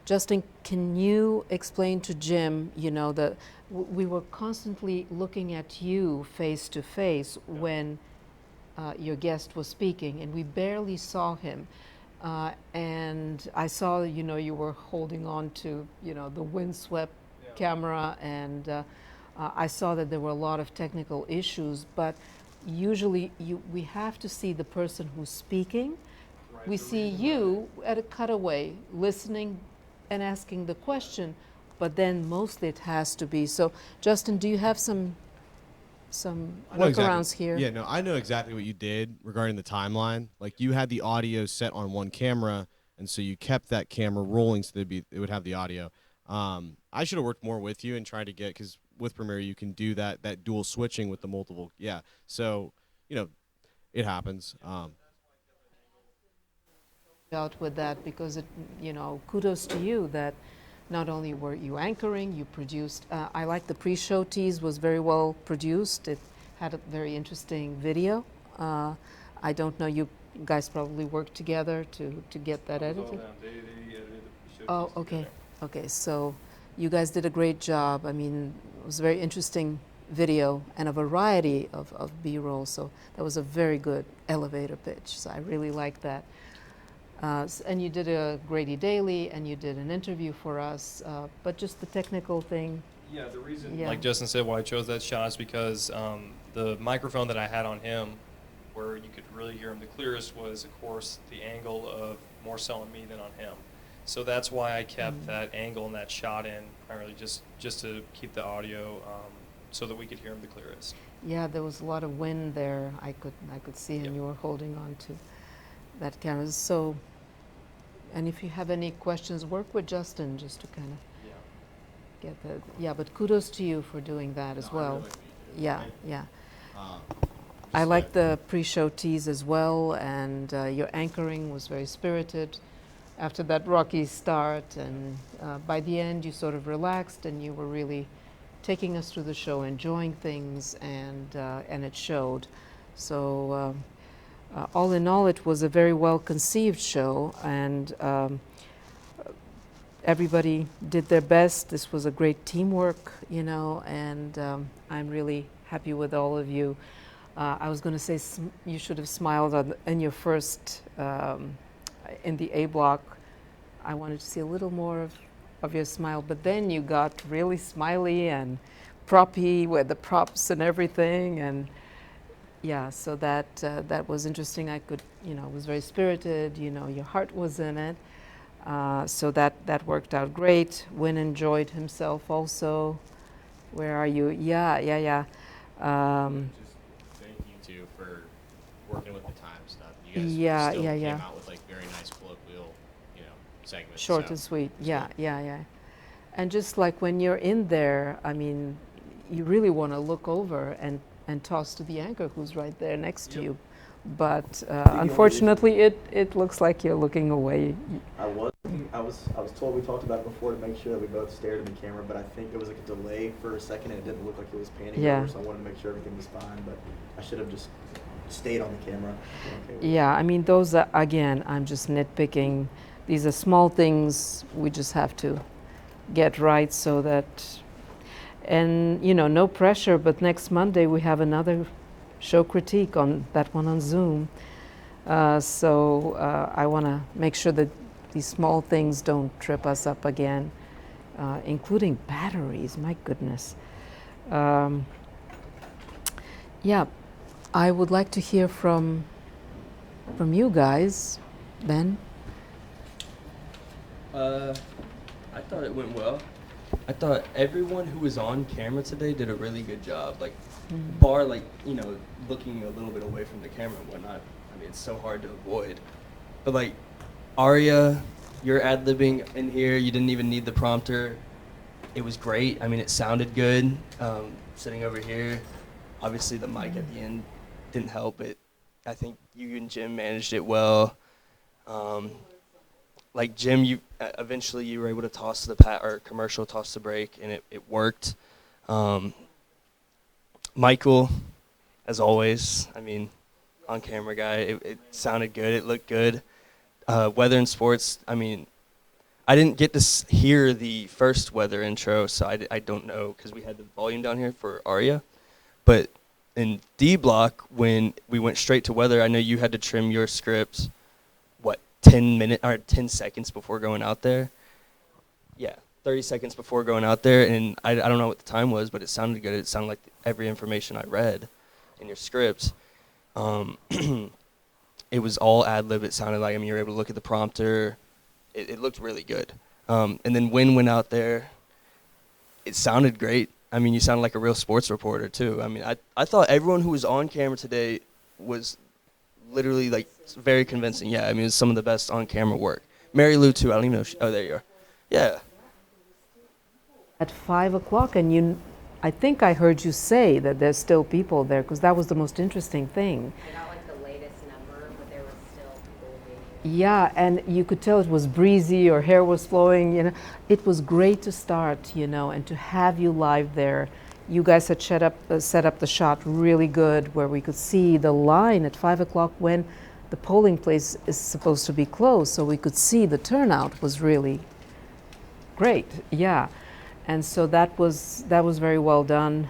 Speaker 24: Justin, can you explain to Jim, you know, we were constantly looking at you face to face when your guest was speaking, and we barely saw him. And I saw, you know, you were holding on to, you know, the windswept camera, and I saw that there were a lot of technical issues, but usually we have to see the person who's speaking. Right. We see you at a cutaway, listening and asking the question, but then mostly it has to be. So, Justin, do you have some workarounds here?
Speaker 3: Yeah, no, I know exactly what you did regarding the timeline. Like, you had the audio set on one camera, and so you kept that camera rolling so it would have the audio. I should have worked more with you and tried to get, because with Premiere you can do that dual switching with the multiple. Yeah, so, you know, it happens.
Speaker 24: Out with that, because it, you know, kudos to you that not only were you anchoring, you produced. I like the pre-show tease, was very well produced. It had a very interesting video. I don't know, you guys probably worked together to get that edited. Oh, okay, okay. So you guys did a great job. I mean, it was a very interesting video and a variety of B-roll. So that was a very good elevator pitch. So I really liked that. And you did a Grady Daily, and you did an interview for us, but just the technical thing.
Speaker 1: Yeah, the reason, like Justin said, why I chose that shot is because the microphone that I had on him, where you could really hear him the clearest, was, of course, the angle of more so on me than on him. So that's why I kept that angle and that shot in, primarily just to keep the audio so that we could hear him the clearest.
Speaker 24: Yeah, there was a lot of wind there. I could see, and you were holding on to that camera. So. And if you have any questions, work with Justin just to kind of get that. Yeah, but kudos to you for doing that as well. Really yeah. I like the pre-show tease as well, and your anchoring was very spirited after that rocky start. And by the end, you sort of relaxed, and you were really taking us through the show, enjoying things, and it showed. So. All in all, it was a very well-conceived show, and everybody did their best. This was a great teamwork, you know, and I'm really happy with all of you. I was going to say you should have smiled in your first, in the A block. I wanted to see a little more of your smile, but then you got really smiley and proppy with the props and everything, and yeah, so that was interesting. I could, you know, it was very spirited. You know, your heart was in it. So that worked out great. Wynn enjoyed himself also. Where are you? Yeah.
Speaker 3: Just thank you two for working with the time stuff. You guys still came out with like very nice colloquial, you know, segments.
Speaker 24: Short and sweet. Yeah. And just like when you're in there, I mean, you really want to look over and toss to the anchor who's right there next to you. But unfortunately, it looks like you're looking away.
Speaker 10: I was told, we talked about it before, to make sure that we both stared at the camera, but I think there was like a delay for a second and it didn't look like it was panning over, so I wanted to make sure everything was fine, but I should have just stayed on the camera.
Speaker 24: Yeah, I mean, those are, again, I'm just nitpicking. These are small things we just have to get right so that. And, you know, no pressure, but next Monday we have another show critique on that one on Zoom. So I want to make sure that these small things don't trip us up again, including batteries, my goodness. Yeah, I would like to hear from you guys, Ben.
Speaker 6: I thought it went well. I thought everyone who was on camera today did a really good job. Like, bar, like, you know, looking a little bit away from the camera and whatnot. I mean, it's so hard to avoid. But, like, Aria, you're ad-libbing in here. You didn't even need the prompter. It was great. I mean, it sounded good. Sitting over here, obviously the mic at the end didn't help it. I think you and Jim managed it well. Like Jim, you eventually you were able to toss the commercial, toss the break, and it worked. Michael, as always, I mean, on camera guy, it sounded good, it looked good. Weather and sports, I mean, I didn't get to hear the first weather intro, so I don't know, because we had the volume down here for Aria. But in D block, when we went straight to weather, I know you had to trim your scripts, 10 seconds before going out there? Yeah, 30 seconds before going out there, and I don't know what the time was, but it sounded good. It sounded like every information I read in your scripts. It was all ad-lib. It sounded like, you were able to look at the prompter. It looked really good. And then Wynn went out there. It sounded great. You sounded like a real sports reporter, too. I thought everyone who was on camera today was literally, very convincing. Yeah, it was some of the best on-camera work. Mary Lou, too. I don't even know if oh, there you are. Yeah.
Speaker 24: At 5 o'clock, and I think I heard you say that there's still people there, because that was the most interesting thing.
Speaker 7: Not like the latest number, but there was still people waiting.
Speaker 24: Yeah, and you could tell it was breezy, your hair was flowing, It was great to start, and to have you live there. You guys had set up the shot really good, where we could see the line at 5 o'clock when the polling place is supposed to be closed, so we could see the turnout was really great. Yeah, and so that was very well done.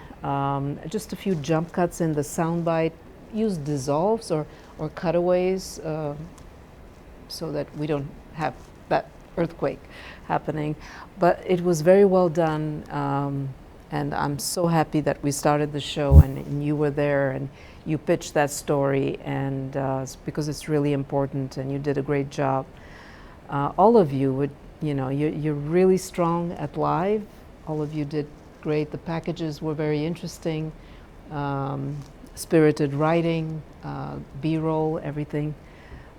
Speaker 24: Just a few jump cuts in the soundbite. Use dissolves or cutaways so that we don't have that earthquake happening. But it was very well done. And I'm so happy that we started the show and you were there and you pitched that story, and because it's really important, and you did a great job. All of you you're really strong at live. All of you did great. The packages were very interesting. Spirited writing, B-roll, everything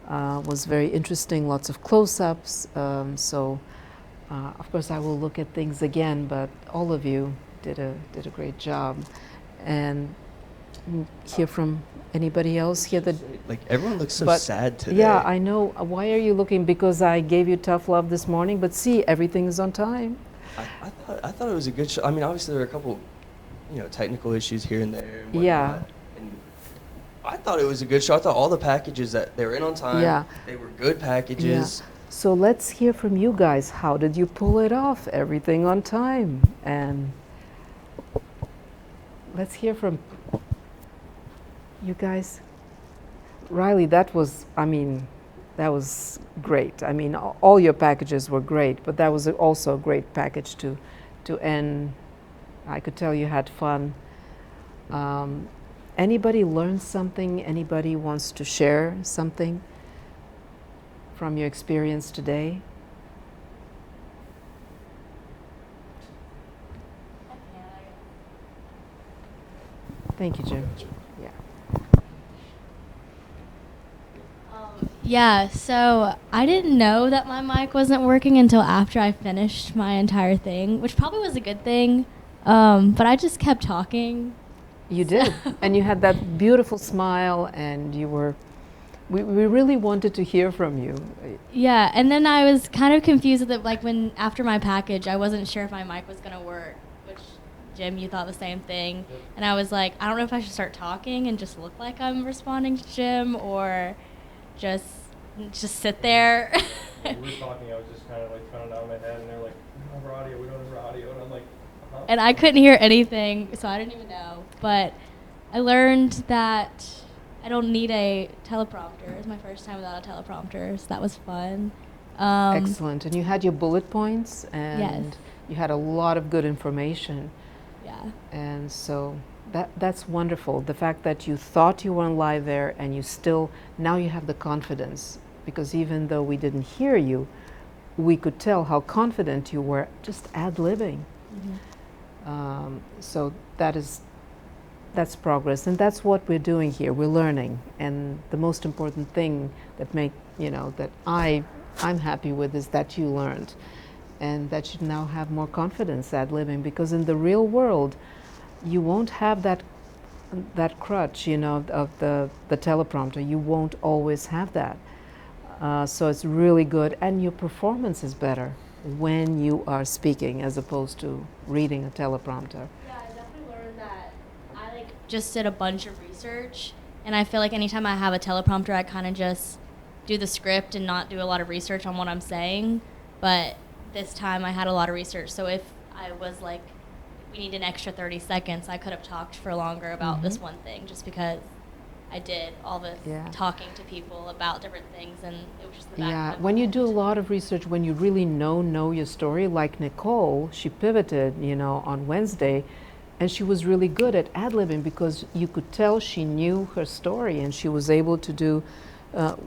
Speaker 24: was very interesting. Lots of close-ups. Of course, I will look at things again, but all of you did a great job. And hear from anybody else here that
Speaker 6: everyone looks so sad today.
Speaker 24: Yeah, I know. Why are you looking? Because I gave you tough love this morning, but see, everything is on time.
Speaker 6: I thought it was a good show. Obviously there were a couple technical issues here and there and whatnot.
Speaker 24: Yeah.
Speaker 6: And I thought it was a good show. I thought all the packages that they were in on time.
Speaker 24: Yeah.
Speaker 6: They were good packages.
Speaker 24: Yeah. So let's hear from you guys. How did you pull it off? Everything on time. And let's hear from you guys. Riley, that was great. All your packages were great, but that was also a great package to end. I could tell you had fun. Anybody learned something? Anybody wants to share something from your experience today? Thank you, Jim. Yeah.
Speaker 8: Yeah, so I didn't know that my mic wasn't working until after I finished my entire thing, which probably was a good thing, but I just kept talking.
Speaker 24: You did, and you had that beautiful smile, and we really wanted to hear from you.
Speaker 8: Yeah, and then I was kind of confused that when after my package, I wasn't sure if my mic was going to work, which, Jim, you thought the same thing, and I was like, I don't know if I should start talking and just look like I'm responding to Jim, or just sit there.
Speaker 1: When we were talking, I was just kind of trying to nod my head, and they're like, we don't have audio, and I'm like, uh-huh.
Speaker 8: And I couldn't hear anything, so I didn't even know. But I learned that I don't need a teleprompter. It was my first time without a teleprompter, so that was fun.
Speaker 24: Excellent. And you had your bullet points, and
Speaker 8: yes.
Speaker 24: You had a lot of good information.
Speaker 8: Yeah.
Speaker 24: And so that's wonderful. The fact that you thought you weren't live there, and now you have the confidence, because even though we didn't hear you, we could tell how confident you were just ad-libbing.
Speaker 8: Mm-hmm.
Speaker 24: So that's progress, and that's what we're doing here. We're learning, and the most important thing that I'm happy with is that you learned, and that you now have more confidence ad-libbing, because in the real world, you won't have that crutch, of the teleprompter. You won't always have that. So it's really good, and your performance is better when you are speaking as opposed to reading a teleprompter.
Speaker 8: Yeah, I definitely learned that I just did a bunch of research, and I feel like anytime I have a teleprompter, I kind of just do the script and not do a lot of research on what I'm saying. But this time I had a lot of research. So if I was like, we need an extra 30 seconds, I could have talked for longer about this one thing, just because I did all this talking to people about different things, and it was just the back of my
Speaker 24: When you
Speaker 8: mind.
Speaker 24: do a lot of research, when you really know your story, like Nicole, she pivoted, on Wednesday, and she was really good at ad-libbing because you could tell she knew her story, and she was able to do,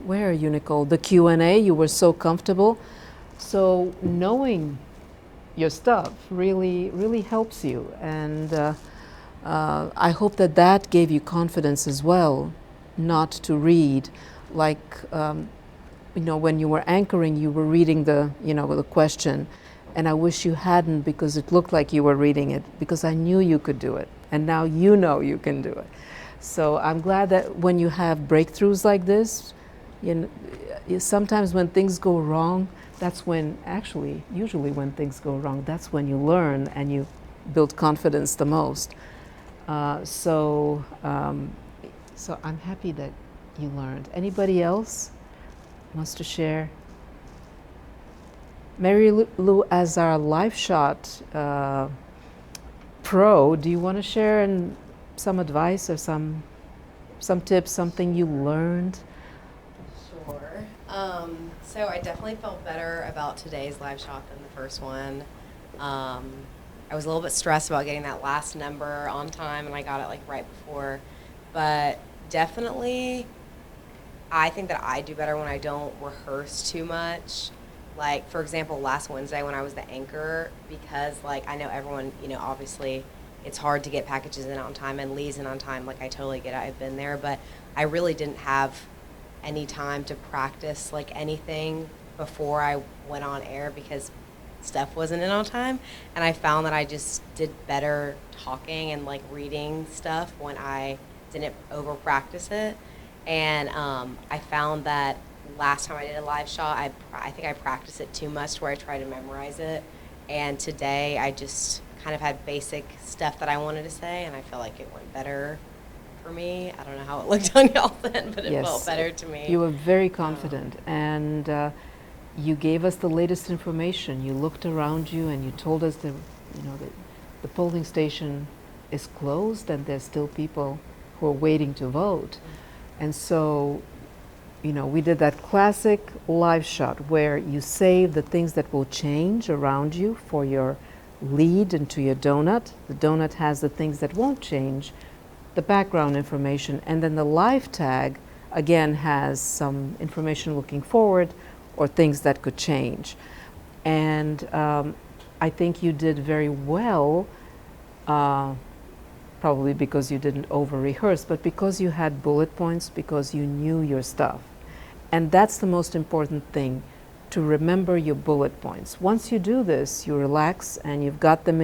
Speaker 24: where are you, Nicole? The Q&A, you were so comfortable. So knowing your stuff really helps you, and I hope that gave you confidence as well, not to read like when you were anchoring, you were reading the question, and I wish you hadn't, because it looked like you were reading it, because I knew you could do it, and now you know you can do it. So I'm glad that when you have breakthroughs like this, sometimes when things go wrong, that's when, usually when things go wrong, that's when you learn and you build confidence the most. So I'm happy that you learned. Anybody else wants to share? Mary Lou, as our live shot pro, do you want to share some advice or some tips, something you learned?
Speaker 12: Sure. So I definitely felt better about today's live shot than the first one. I was a little bit stressed about getting that last number on time, and I got it like right before. But definitely, I think that I do better when I don't rehearse too much. Like, for example, last Wednesday when I was the anchor, because like I know everyone, obviously it's hard to get packages in on time and leaves in on time. Like, I totally get it, I've been there, but I really didn't have any time to practice like anything before I went on air because stuff wasn't in on time. And I found that I just did better talking and like reading stuff when I didn't over practice it. And I found that last time I did a live shot, I think I practiced it too much where I tried to memorize it. And today I just kind of had basic stuff that I wanted to say, and I feel like it went better for me. I don't know how it looked on y'all then, but it felt better to me.
Speaker 24: You were very confident, and you gave us the latest information. You looked around you and you told us that the polling station is closed and there's still people who are waiting to vote. And so, we did that classic live shot where you save the things that will change around you for your lead into your donut. The donut has the things that won't change, the background information, and then the live tag again has some information looking forward or things that could change. And I think you did very well, probably because you didn't over-rehearse, but because you had bullet points, because you knew your stuff. And that's the most important thing, to remember your bullet points. Once you do this, you relax and you've got them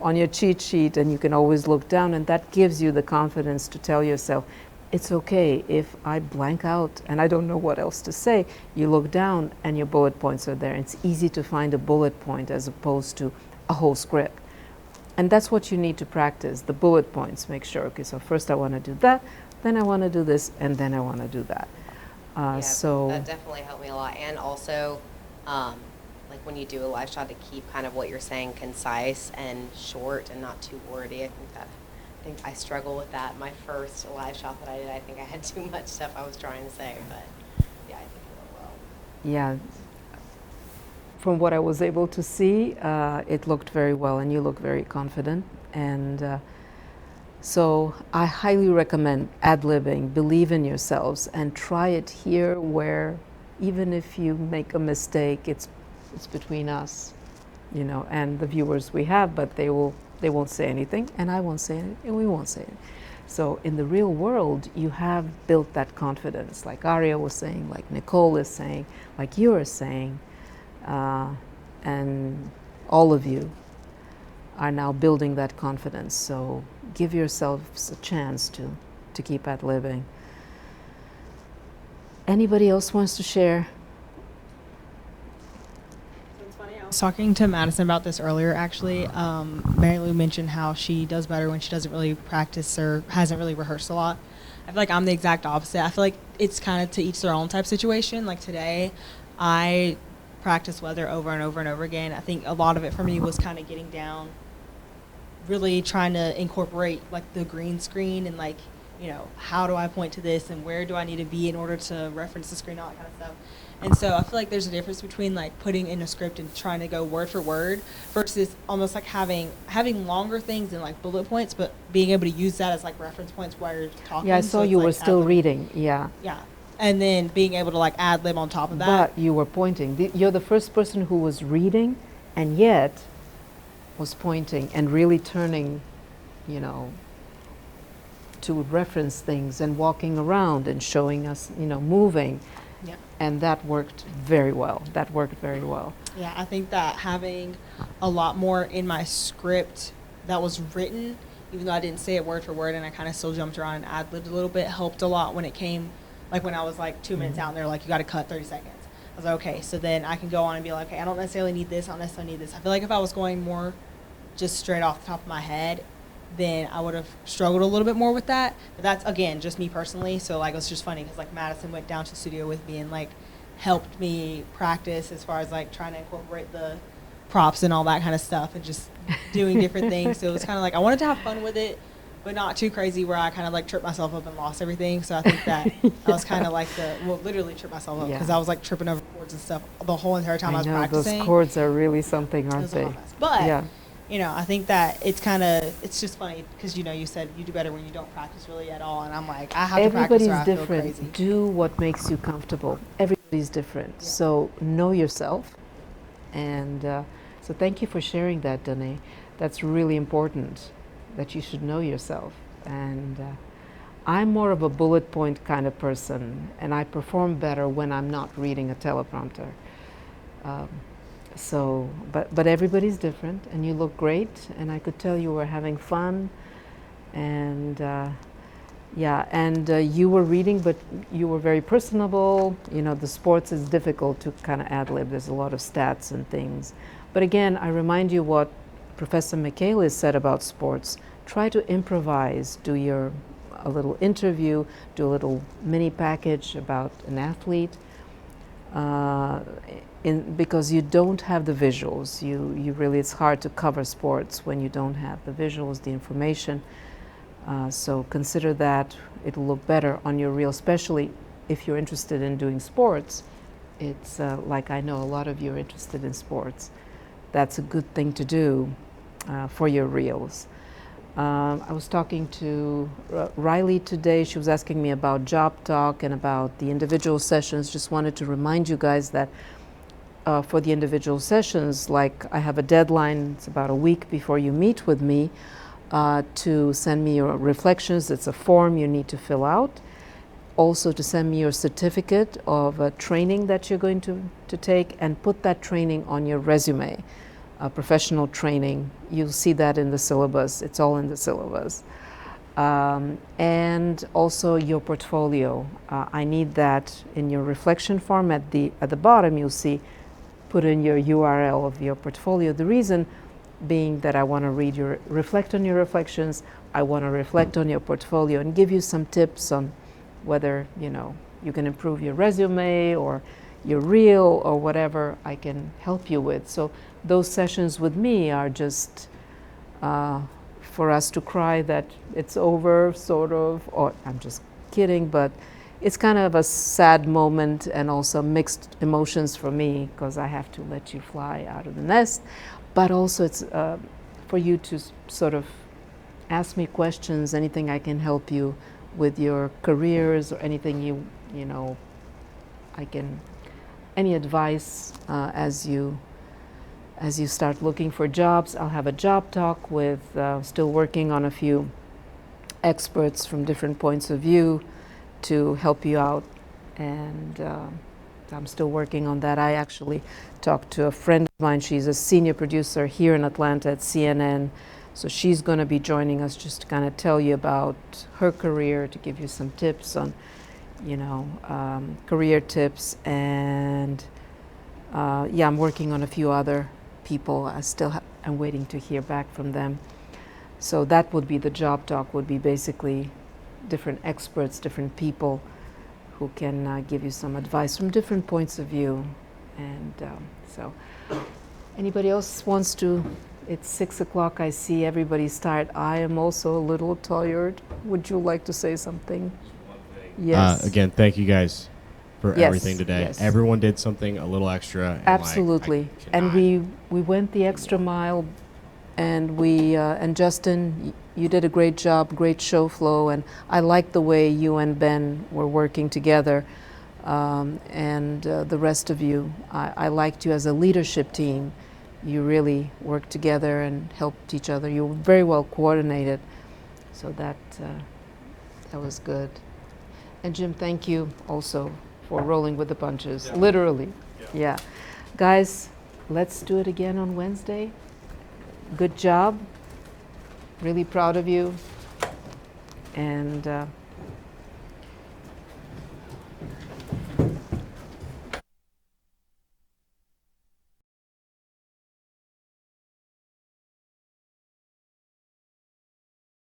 Speaker 24: on your cheat sheet, and you can always look down, and that gives you the confidence to tell yourself, it's okay if I blank out and I don't know what else to say. You look down and your bullet points are there. It's easy to find a bullet point as opposed to a whole script. And that's what you need to practice, the bullet points. Make sure, okay, so first I want to do that, then I want to do this, and then I want to do that. So
Speaker 12: that definitely helped me a lot. And also, like when you do a live shot, to keep kind of what you're saying concise and short and not too wordy. I think I struggle with that. My first live shot that I did, I think I had too much stuff I was trying to say, but yeah, I think it went well.
Speaker 24: Yeah, from what I was able to see, it looked very well, and you look very confident. And so I highly recommend ad-libbing. Believe in yourselves and try it here, where even if you make a mistake, it's between us, and the viewers we have, but they won't say anything, and I won't say anything, and we won't say it. So in the real world, you have built that confidence, like Aria was saying, like Nicole is saying, like you are saying, and all of you are now building that confidence. So give yourselves a chance to keep ad-libbing. Anybody else wants to share?
Speaker 13: I was talking to Madison about this earlier, actually. Mary Lou mentioned how she does better when she doesn't really practice or hasn't really rehearsed a lot. I feel like I'm the exact opposite. I feel like it's kind of to each their own type situation. Like today, I practice weather over and over and over again. I think a lot of it for me was kind of getting down, really trying to incorporate like the green screen and like, you know, how do I point to this and where do I need to be in order to reference the screen, all that kind of stuff. And so I feel like there's a difference between like putting in a script and trying to go word for word versus almost like having longer things and like bullet points, but being able to use that as like reference points while you're talking.
Speaker 24: Yeah, I saw
Speaker 13: it's
Speaker 24: you
Speaker 13: like
Speaker 24: were still
Speaker 13: ad-lib.
Speaker 24: reading. Yeah.
Speaker 13: Yeah. And then being able to like ad lib on top of that.
Speaker 24: But you were pointing. You're the first person who was reading and yet was pointing and really turning, you know, to reference things and walking around and showing us, you know, moving.
Speaker 13: Yeah.
Speaker 24: And that worked very well. That worked very well.
Speaker 13: Yeah, I think that having a lot more in my script that was written, even though I didn't say it word for word and I kind of still jumped around and ad-libbed a little bit, helped a lot when it came, like when I was like 2 minutes out and they're like, you got to cut 30 seconds. I was like, okay, so then I can go on and be like, okay, I don't necessarily need this, I don't necessarily need this. I feel like if I was going more just straight off the top of my head, then I would have struggled a little bit more with that. But that's, again, just me personally. So, like, it was just funny because, like, Madison went down to the studio with me and, like, helped me practice as far as, like, trying to incorporate the props and all that kind of stuff and just doing different things. So it was kind of like I wanted to have fun with it, but not too crazy where I kind of, like, tripped myself up and lost everything. So I think that I was kind of like literally tripped myself up because I was, like, tripping over chords and stuff the whole entire time I was practicing.
Speaker 24: Those chords are really something, aren't they?
Speaker 13: But
Speaker 24: yeah.
Speaker 13: You know, I think that it's just funny because, you know, you said you do better when you don't practice really at all. And I'm like, I have to practice or I feel crazy.
Speaker 24: Everybody's different. Do what makes you comfortable. Everybody's different. Yeah. So know yourself. And so thank you for sharing that, Danae. That's really important, that you should know yourself. And I'm more of a bullet point kind of person. And I perform better when I'm not reading a teleprompter. So, but everybody's different, and you look great, and I could tell you were having fun, and yeah, and you were reading, but you were very personable. You know, the sports is difficult to kind of ad-lib. There's a lot of stats and things. But again, I remind you what Professor Michaelis said about sports. Try to improvise, do a little interview, do a little mini package about an athlete. Because you don't have the visuals, you really, it's hard to cover sports when you don't have the visuals, the information. So consider that. It'll look better on your reel, especially if you're interested in doing sports. It's like I know a lot of you are interested in sports. That's a good thing to do for your reels. I was talking to Riley today. She was asking me about job talk and about the individual sessions. Just wanted to remind you guys that for the individual sessions, like I have a deadline, it's about a week before you meet with me, to send me your reflections. It's a form you need to fill out. Also to send me your certificate of training that you're going to take, and put that training on your resume. Professional training, you'll see that in the syllabus. It's all in the syllabus. And also your portfolio. I need that in your reflection form. At the bottom, you'll see, put in your URL of your portfolio. The reason being that I want to reflect on your reflections. I want to reflect on your portfolio and give you some tips on whether, you know, you can improve your resume or your reel or whatever I can help you with. So those sessions with me are just for us to cry that it's over, sort of, or I'm just kidding, but it's kind of a sad moment and also mixed emotions for me because I have to let you fly out of the nest. But also it's for you to sort of ask me questions, anything I can help you with your careers or anything you know, any advice as you start looking for jobs. I'll have a job talk with, still working on a few experts from different points of view to help you out, and I'm still working on that. I actually talked to a friend of mine. She's a senior producer here in Atlanta at CNN, so she's going to be joining us just to kind of tell you about her career, to give you some tips on, you know, career tips. And yeah, I'm working on a few other people. I'm waiting to hear back from them. So that would be the job talk, would be basically different experts, different people who can give you some advice from different points of view. And so, anybody else wants to? It's 6 o'clock. I see everybody's tired. I am also a little tired. Would you like to say something? Yes.
Speaker 3: Again, thank you guys for
Speaker 24: Yes,
Speaker 3: everything today.
Speaker 24: yes.
Speaker 3: Everyone did something a little extra. And
Speaker 24: Absolutely. And we went the extra mile, and we and Justin, you did a great job, great show flow, and I liked the way you and Ben were working together, and the rest of you. I liked you as a leadership team. You really worked together and helped each other. You were very well coordinated, so that was good. And Jim, thank you also for rolling with the punches, literally. Yeah. Guys, let's do it again on Wednesday. Good job. Really proud of you. And